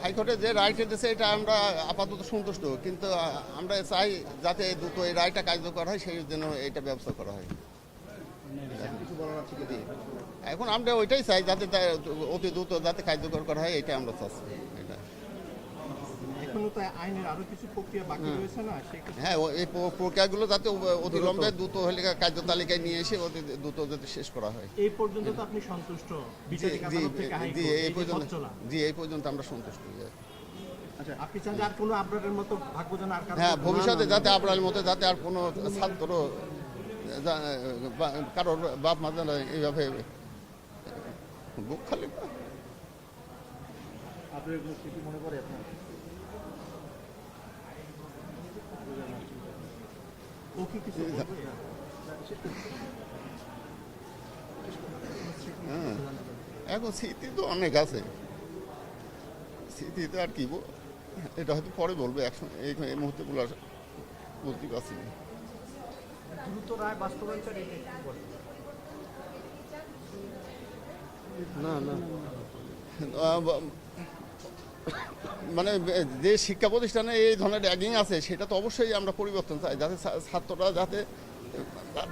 হাইকোর্টে যে রায়টা দিয়েছে এটা আমরা আপাতত সন্তুষ্ট, কিন্তু আমরা চাই যাতে দ্রুত এই রায়টা কার্যকর হয়, সেই জন্য এইটা ব্যবস্থা করা হয়। এখন আমরা ওইটাই চাই যাতে অতি দ্রুত যাতে কার্যকর করা হয়, এটা আমরা চাচ্ছি। এটা এখনো তো আইনের আরো কিছু প্রক্রিয়া বাকি রয়েছে না, হ্যাঁ, এই প্রক্রিয়াগুলো যাতে অতিলম্বে দ্রুত হলে কার্য তালিকায় নিয়ে এসে অতি দ্রুত যাতে শেষ করা হয়। এই পর্যন্ত তো আপনি সন্তুষ্ট? এই পর্যন্ত আমরা সন্তুষ্ট। আচ্ছা, আপনি চান যে আর কোনো আপনাদের মতো ভাগ্য যেন আর হ্যাঁ, ভবিষ্যতে যাতে আপনার মতো যাতে আর কোনো ছাত্র কারোর বাপ মা যেন এইভাবে বুক খালি মনে করে আপনার ও কি কিছু এখন স্মৃতি তো অনেক আছে, স্মৃতিতে আর কি এটা হয়তো পরে বলবো, একসঙ্গে এই মুহূর্তে বলতে পারছি না। দ্রুত রায় বাস্তবায়ন চাই মানে যে শিক্ষা প্রতিষ্ঠানে এই ধরনের র্যাগিং আছে সেটা তো অবশ্যই আমরা পরিবর্তন চাই, যাতে ছাত্ররা যাতে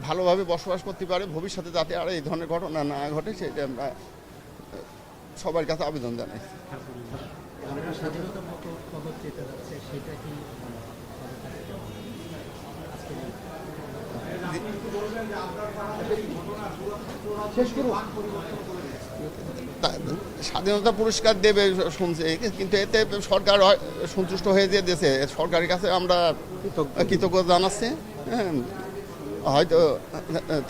ভালোভাবে বসবাস করতে পারে, ভবিষ্যতে যাতে আর এই ধরনের ঘটনা না ঘটে সেটা আমরা সবার কাছে আবেদন জানাই। স্বাধীনতার মতো খবর যেটা যাচ্ছে সেটা কি স্বাধীনতা পুরস্কার দেবে শুনছে, কিন্তু এতে সরকার সন্তুষ্ট হয়ে যে দিয়েছে, সরকারের কাছে আমরা কৃতজ্ঞতা জানাচ্ছি। হ্যাঁ, হয়তো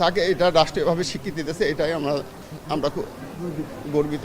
তাকে এটা রাষ্ট্রীয়ভাবে স্বীকৃতি দিয়েছে, এটাই আমরা খুব গর্বিত।